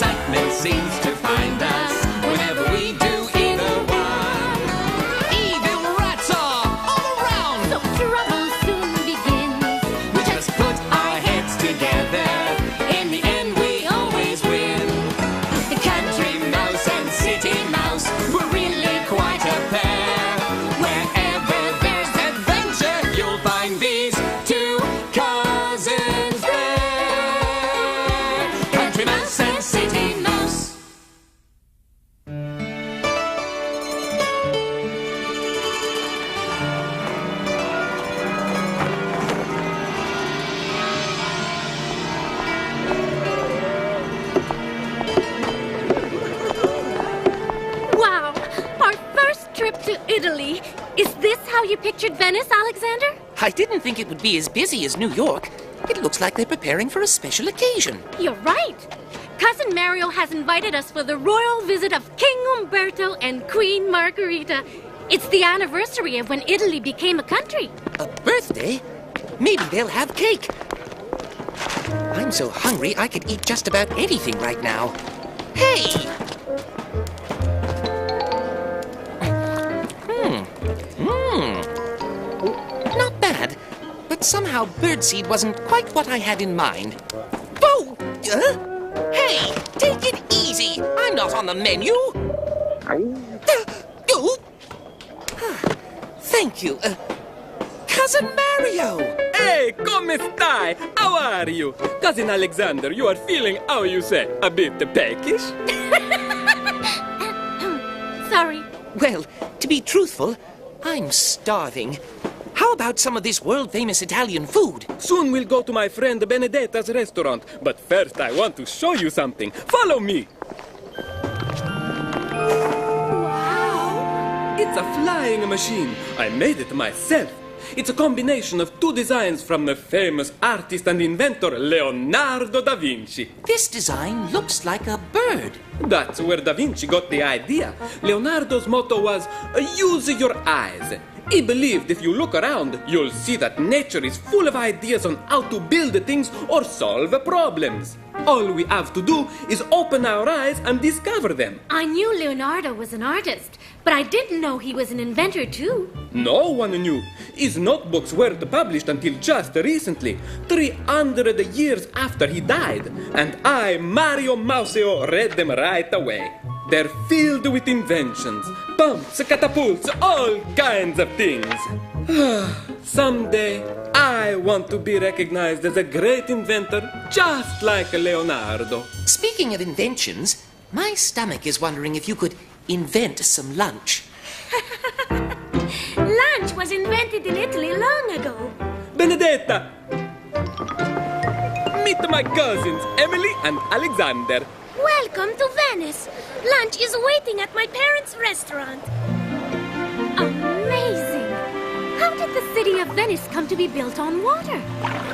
excitement seems to find us whenever we do either one. Evil rats are all around, So trouble soon begins. we just put our heads together. In the end, we always win. The country mouse and city mouse were really quite a pair. Wherever there's adventure, you'll find these two cousins there. Country mouse and city mouse. Wow, our first trip to Italy. Is this how you pictured Venice, Alexander? I didn't think it would be as busy as New York. It looks like they're preparing for a special occasion. You're right. Cousin Mario has invited us for the royal visit of King Umberto and Queen Margherita. It's the anniversary of when Italy became a country. A birthday? Maybe they'll have cake. I'm so hungry I could eat just about anything right now. Hey! Not bad, but somehow birdseed wasn't quite what I had in mind. Oh! Hey, take it easy. I'm not on the menu. Oh. Thank you. Cousin Mario! Hey, come stai? How are you? Cousin Alexander, you are feeling, how you say, a bit peckish? Sorry. Well, to be truthful, I'm starving. How about some of this world-famous Italian food? Soon we'll go to my friend Benedetta's restaurant, but first I want to show you something. Follow me! Wow. It's a flying machine. I made it myself. It's a combination of two designs from the famous artist and inventor Leonardo da Vinci. This design looks like a bird. That's where Da Vinci got the idea. Leonardo's motto was, use your eyes. He believed if you look around, you'll see that nature is full of ideas on how to build things or solve problems. All we have to do is open our eyes and discover them. I knew Leonardo was an artist, but I didn't know he was an inventor too. No one knew. His notebooks weren't published until just recently, 300 years after he died. And I, Mario Mauseo, read them right away. They're filled with inventions, pumps, catapults, all kinds of things. Someday, I want to be recognized as a great inventor, just like Leonardo. Speaking of inventions, my stomach is wondering if you could invent some lunch. Lunch was invented in Italy long ago. Benedetta! Meet my cousins, Emily and Alexander. Welcome to Venice. Lunch is waiting at my parents' restaurant. Amazing. How did the city of Venice come to be built on water?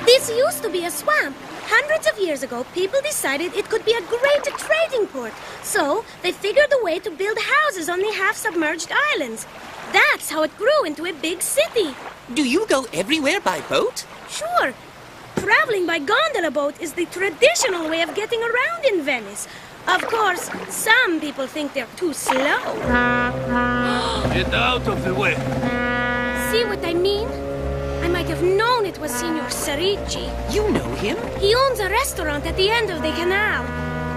This used to be a swamp. Hundreds of years ago, people decided it could be a great trading port. So, they figured a way to build houses on the half-submerged islands. That's how it grew into a big city. Do you go everywhere by boat? Sure. Traveling by gondola boat is the traditional way of getting around in Venice. Of course, some people think they're too slow. Get out of the way. See what I mean? I might have known it was Signor Cerici. You know him? He owns a restaurant at the end of the canal.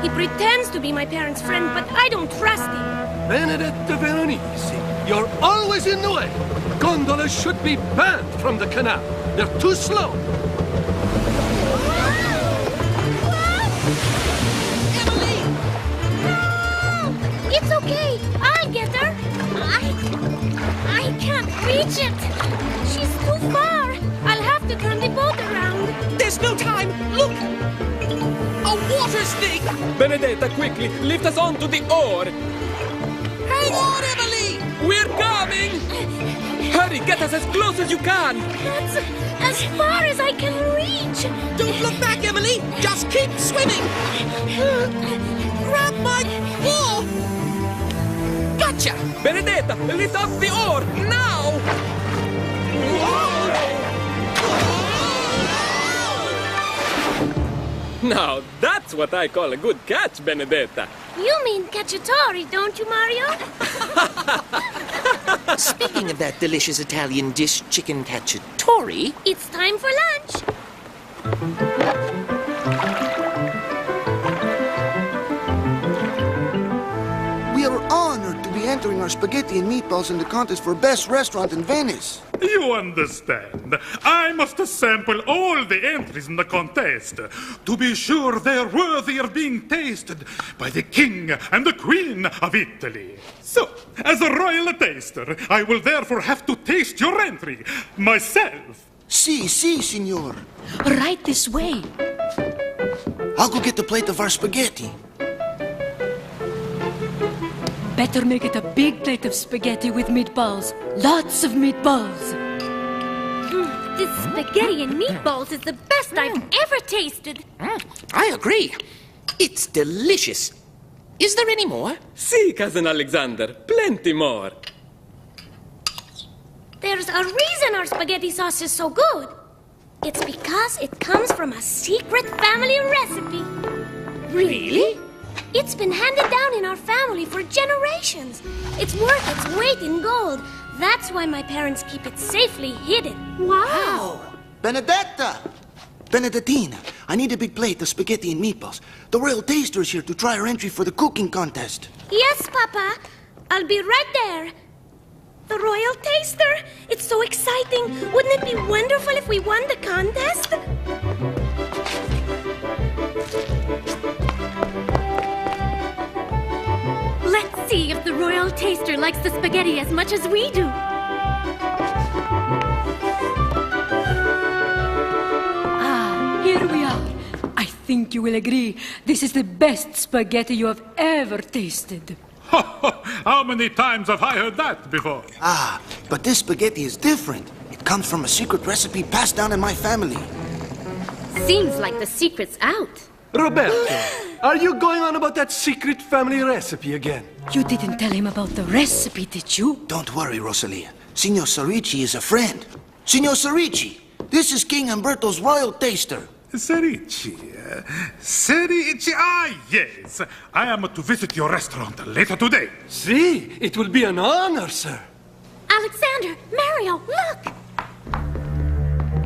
He pretends to be my parents' friend, but I don't trust him. Benedetta Veronese, you're always in the way. Gondolas should be banned from the canal. They're too slow. Emily! It's okay. I'll get her. I can't reach it. She's too far. I'll have to turn the boat around. There's no time! Look! A water snake! Benedetta, quickly, lift us onto the oar. Hang on, Emily! We're coming! Hurry, get us as close as you can! That's as far as I can reach. Don't look back, Emily! Just keep swimming! Grab my paw! Gotcha! Benedetta, lift up the oar, now! Now, that's what I call a good catch, Benedetta. You mean cacciatore, don't you, Mario? Speaking of that delicious Italian dish, chicken cacciatore, It's time for lunch. We are honored to be entering our spaghetti and meatballs in the contest for best restaurant in Venice. You understand. I must sample all the entries in the contest to be sure they're worthy of being tasted by the King and the Queen of Italy. So, as a royal taster, I will therefore have to taste your entry myself. Si, signor. Right this way. I'll go get the plate of our spaghetti. Better make it a big plate of spaghetti with meatballs. Lots of meatballs. This spaghetti and meatballs is the best I've ever tasted. I agree. It's delicious. Is there any more? See, Cousin Alexander, plenty more. There's a reason our spaghetti sauce is so good. It's because it comes from a secret family recipe. Really? It's been handed down in our family for generations. It's worth its weight in gold. That's why my parents keep it safely hidden. Wow. Benedetta! Benedettina, I need a big plate of spaghetti and meatballs. The royal taster is here to try our entry for the cooking contest. Yes, Papa. I'll be right there. The royal taster? It's so exciting. Wouldn't it be wonderful if we won the contest? Let's see if the royal taster likes the spaghetti as much as we do. Here we are. I think you will agree this is the best spaghetti you have ever tasted. How many times have I heard that before? Ah, but this spaghetti is different. It comes from a secret recipe passed down in my family. Seems like the secret's out. Roberto, are you going on about that secret family recipe again? You didn't tell him about the recipe, did you? Don't worry, Rosalia. Signor Sarici is a friend. Signor Sarici, this is King Umberto's royal taster. Serici. Yes. I am to visit your restaurant later today. See, it will be an honor, sir. Alexander, Mario, look!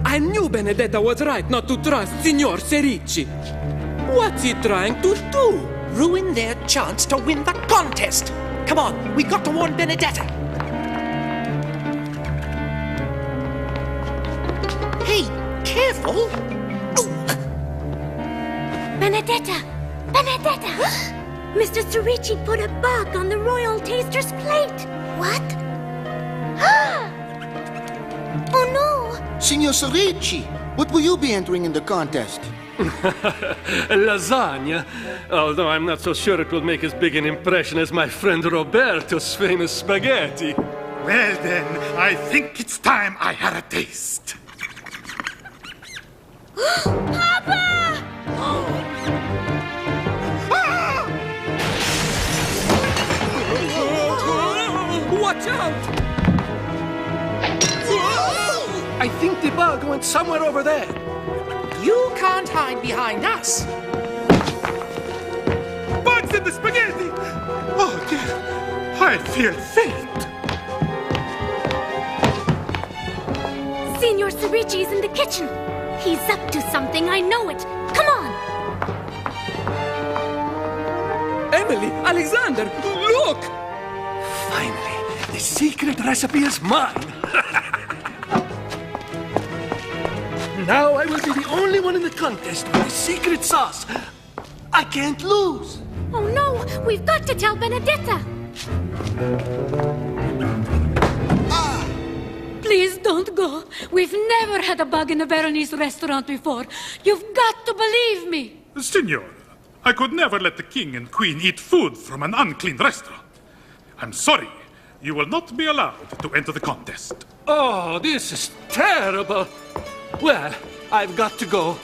I knew Benedetta was right not to trust Signor Serici. What's he trying to do? Ruin their chance to win the contest. Come on, we've got to warn Benedetta. Hey, careful. Oh. Benedetta! Benedetta! Mr. Sarici put a bug on the royal taster's plate. What? Oh no! Signor Sarici, what will you be entering in the contest? Lasagna. Although I'm not so sure it will make as big an impression as my friend Roberto's famous spaghetti. Well then, I think it's time I had a taste. Papa! Watch out! I think the bug went somewhere over there. You can't hide behind us. Bugs in the spaghetti! Oh dear, I feel faint. Signor Sarici is in the kitchen. He's up to something, I know it. Come on! Emily, Alexander, look! Finally, the secret recipe is mine. Now I will be the only one in the contest with the secret sauce. I can't lose. Oh no, we've got to tell Benedetta. Please don't go. We've never had a bug in a Veronese restaurant before. You've got to believe me. Signor, I could never let the king and queen eat food from an unclean restaurant. I'm sorry. You will not be allowed to enter the contest. Oh, this is terrible. Well, I've got to go.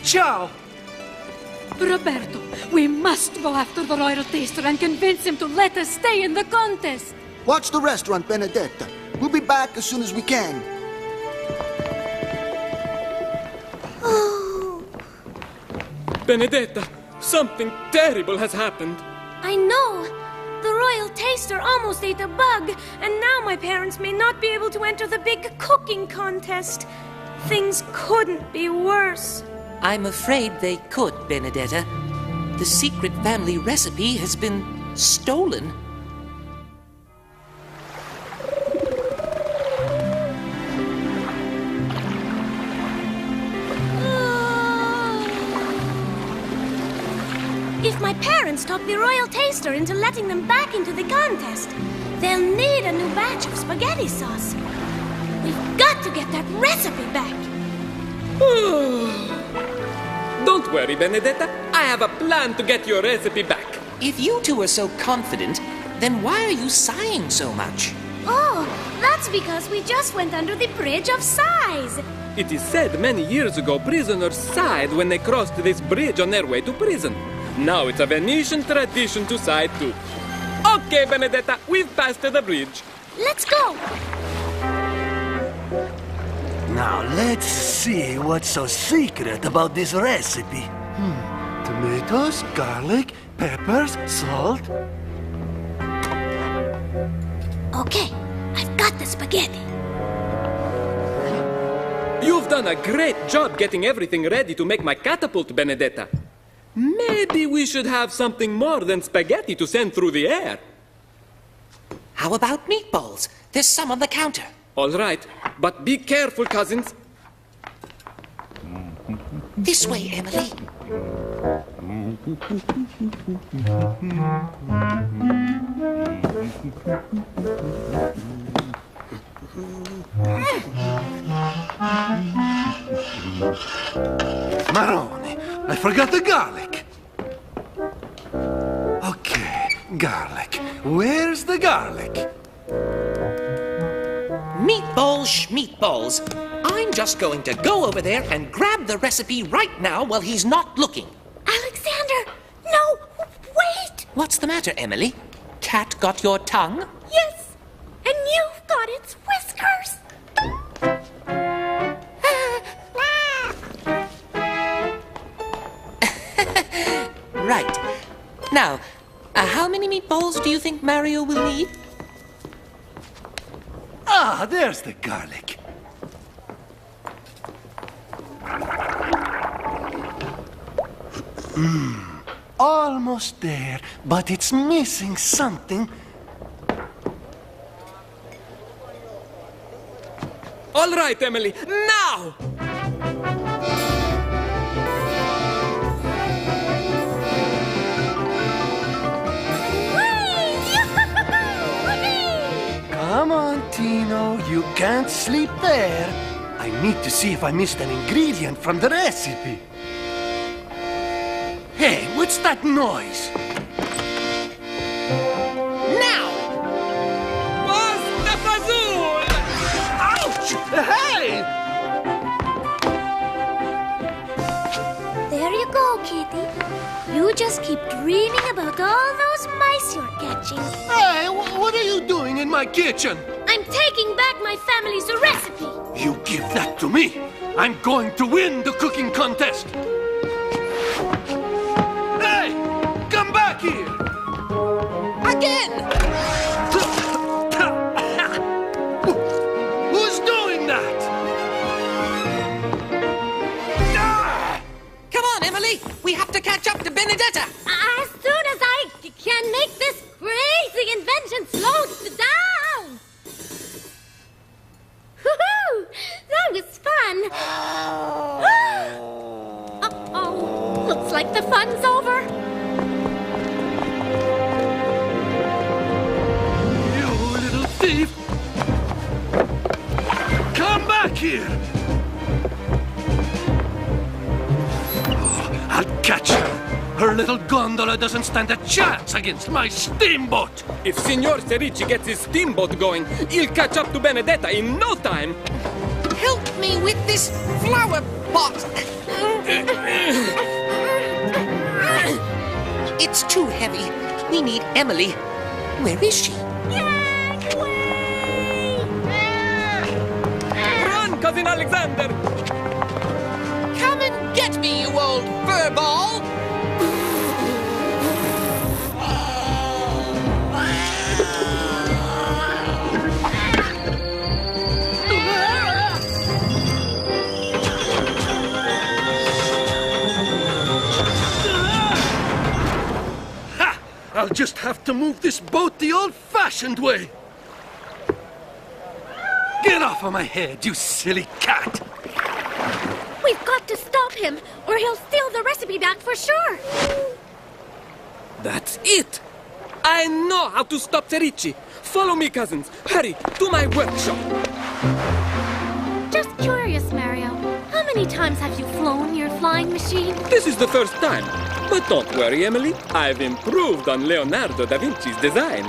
Ciao. Roberto, we must go after the royal taster and convince him to let us stay in the contest. Watch the restaurant, Benedetta. We'll be back as soon as we can. Oh. Benedetta, something terrible has happened. I know. The royal taster almost ate a bug, and now my parents may not be able to enter the big cooking contest. Things couldn't be worse. I'm afraid they could, Benedetta. The secret family recipe has been stolen. If my parents talk the royal taster into letting them back into the contest, they'll need a new batch of spaghetti sauce. We've got to get that recipe back. Don't worry, Benedetta. I have a plan to get your recipe back. If you two are so confident, then why are you sighing so much? Oh, that's because we just went under the Bridge of Sighs. It is said many years ago prisoners sighed when they crossed this bridge on their way to prison. Now it's a Venetian tradition to sigh too. Okay, Benedetta, we've passed the bridge. Let's go. Now let's see what's so secret about this recipe. Tomatoes, garlic, peppers, salt. Okay, I've got the spaghetti. You've done a great job getting everything ready to make my catapult, Benedetta. Maybe we should have something more than spaghetti to send through the air. How about meatballs? There's some on the counter. All right, but be careful, cousins. This way, Emily. Maroni, I forgot the garlic. Okay, garlic. Where's the garlic? Meatballs, schmeatballs. I'm just going to go over there and grab the recipe right now while he's not looking. Alexander, no, wait. What's the matter, Emily? Cat got your tongue? Yes, and you've got its whiskers. Right. Now, how many meatballs do you think Mario will need? Ah, there's the garlic. Almost there, but it's missing something. All right, Emily, now! Come on, Tino, you can't sleep there. I need to see if I missed an ingredient from the recipe. Hey, what's that noise? Now! Pasta fazool! Ouch! Hey! There you go, Kitty. You just keep dreaming about all those mice you're catching. Hey, what are you doing in my kitchen? I'm taking back my family's recipe. You give that to me. I'm going to win the cooking contest. Hey, come back here. Again! Who's doing that? Ah! Come on, Emily! We have to catch up to Benedetta! As soon as I can make this crazy invention slow down! Woohoo! That was fun! Uh-oh. Looks like the fun's over. You little thief! Come back here! Oh, I'll catch her! Her little gondola doesn't stand a chance against my steamboat! If Signor Cerici gets his steamboat going, he'll catch up to Benedetta in no time. Help me with this flower pot! It's too heavy. We need Emily. Where is she? Run, Cousin Alexander! Come and get me! me, you old furball! I'll just have to move this boat the old-fashioned way. Get off of my head, you silly cat! We've got to stop him, or he'll steal the recipe back for sure. That's it! I know how to stop Serici. Follow me, cousins. Hurry, to my workshop. Just curious, Mario. How many times have you flown your flying machine? This is the first time. But don't worry, Emily. I've improved on Leonardo da Vinci's design.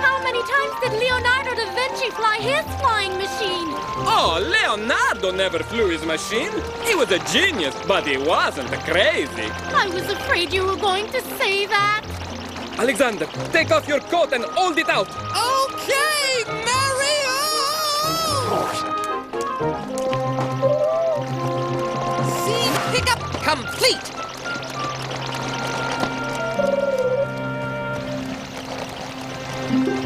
How many times did Leonardo da Vinci fly his flying machine? Oh, Leonardo never flew his machine. He was a genius, but he wasn't crazy. I was afraid you were going to say that. Alexander, take off your coat and hold it out. Okay, Mario! Scene pickup complete!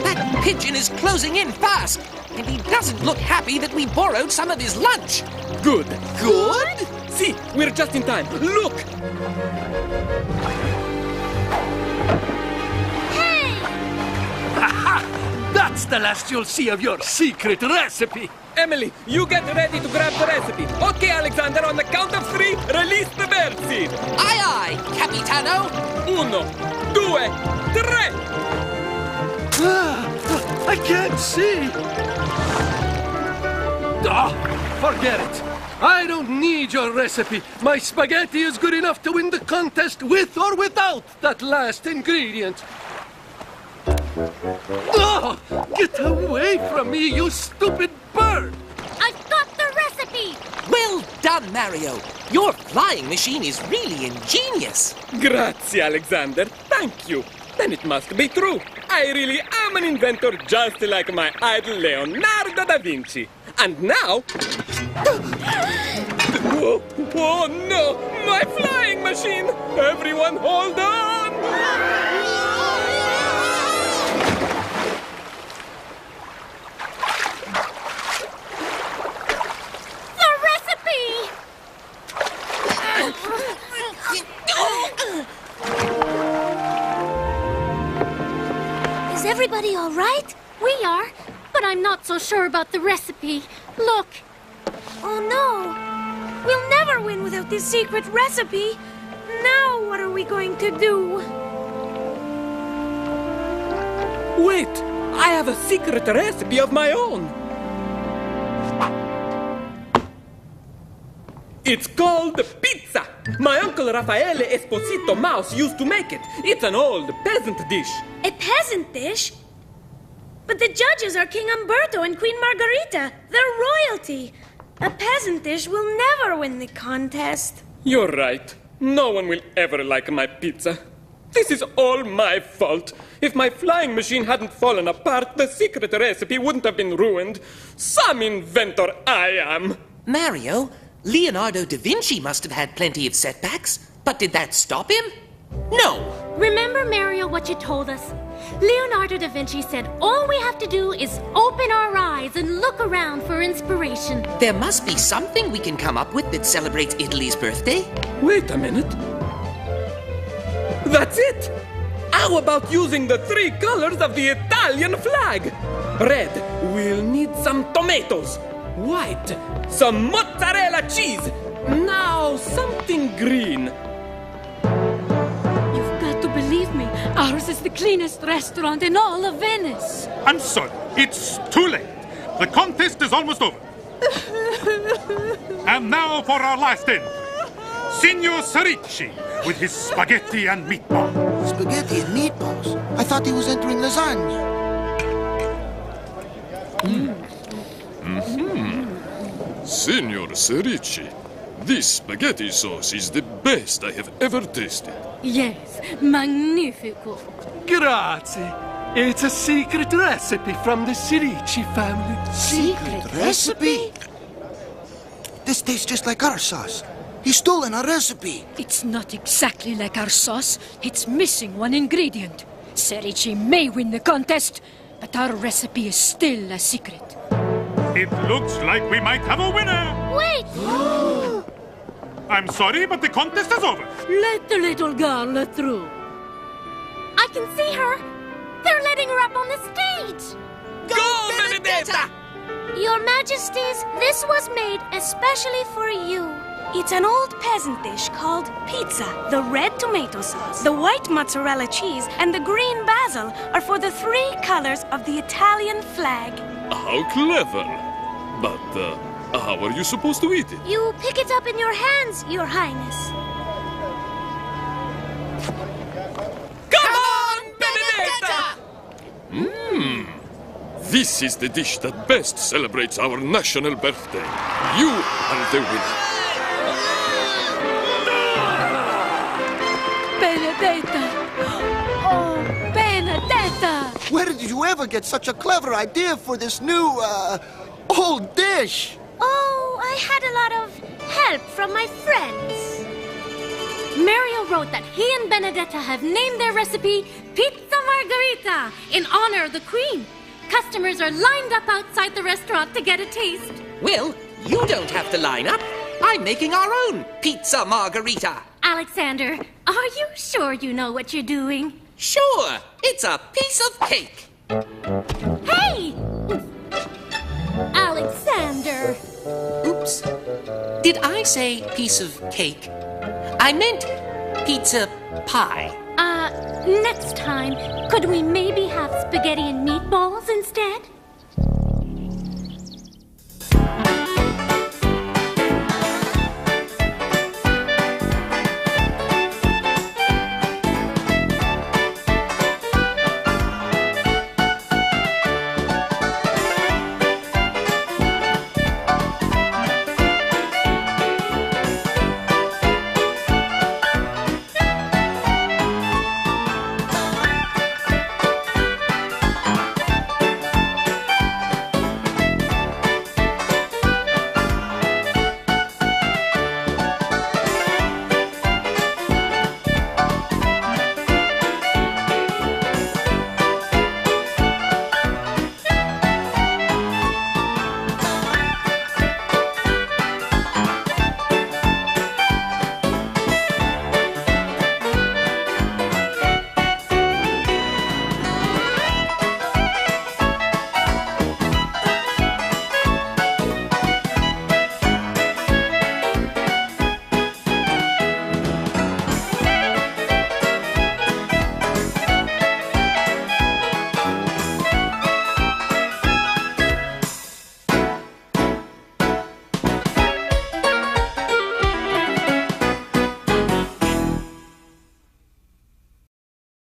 That pigeon is closing in fast, and he doesn't look happy that we borrowed some of his lunch. Good. Good? See, we're just in time. Look! That's the last you'll see of your secret recipe! Emily, you get ready to grab the recipe. Okay, Alexander, on the count of 3, release the birdseed. Aye, aye, Capitano! 1, 2, 3! I can't see! Oh, forget it! I don't need your recipe. My spaghetti is good enough to win the contest with or without that last ingredient. Oh, get away from me, you stupid bird! I've got the recipe! Well done, Mario. Your flying machine is really ingenious. Grazie, Alexander. Thank you. Then it must be true. I really am an inventor just like my idol Leonardo da Vinci. And now... oh no! My flying machine! Everyone hold on! Is everybody all right? We are, but I'm not so sure about the recipe. Look. Oh no! We'll never win without this secret recipe. Now what are we going to do? Wait! I have a secret recipe of my own! It's called pizza! My uncle Raffaele Esposito Mouse used to make it. It's an old peasant dish. A peasant dish? But the judges are King Umberto and Queen Margarita. They're royalty. A peasant dish will never win the contest. You're right. No one will ever like my pizza. This is all my fault. If my flying machine hadn't fallen apart, the secret recipe wouldn't have been ruined. Some inventor I am. Mario, Leonardo da Vinci must have had plenty of setbacks. But did that stop him? No. Remember, Mario, what you told us? Leonardo da Vinci said all we have to do is open our eyes and look around for inspiration. There must be something we can come up with that celebrates Italy's birthday. Wait a minute. That's it! How about using the 3 colors of the Italian flag? Red, we'll need some tomatoes. White, some mozzarella cheese. Now, something green. You've got to believe me. Ours is the cleanest restaurant in all of Venice. I'm sorry, it's too late. The contest is almost over. And now for our last entry. Signor Serici with his spaghetti and meatball. Spaghetti and meatballs? I thought he was entering lasagna. Signor Serici, this spaghetti sauce is the best I have ever tasted. Yes, magnifico. Grazie. It's a secret recipe from the Serici family. Secret recipe? This tastes just like our sauce. He's stolen our recipe. It's not exactly like our sauce. It's missing one ingredient. Serici may win the contest, but our recipe is still a secret. It looks like we might have a winner. Wait! I'm sorry, but the contest is over. Let the little girl through. I can see her. They're letting her up on the stage. Go, Benedetta! Your Majesties, this was made especially for you. It's an old peasant dish called pizza. The red tomato sauce, the white mozzarella cheese, and the green basil are for the 3 colors of the Italian flag. How clever. But, how are you supposed to eat it? You pick it up in your hands, Your Highness. Come on, Benedetta! This is the dish that best celebrates our national birthday. You are the winner. Benedetta! Oh, Benedetta! Where did you ever get such a clever idea for this new, old dish? Oh, I had a lot of help from my friends. Mario wrote that he and Benedetta have named their recipe Pizza Margherita in honor of the Queen. Customers are lined up outside the restaurant to get a taste. Well, you don't have to line up. I'm making our own Pizza Margherita. Alexander, are you sure you know what you're doing? Sure, it's a piece of cake. Hey! Alexander! Oops. Did I say piece of cake? I meant pizza pie. Next time, could we maybe have spaghetti and meatballs instead?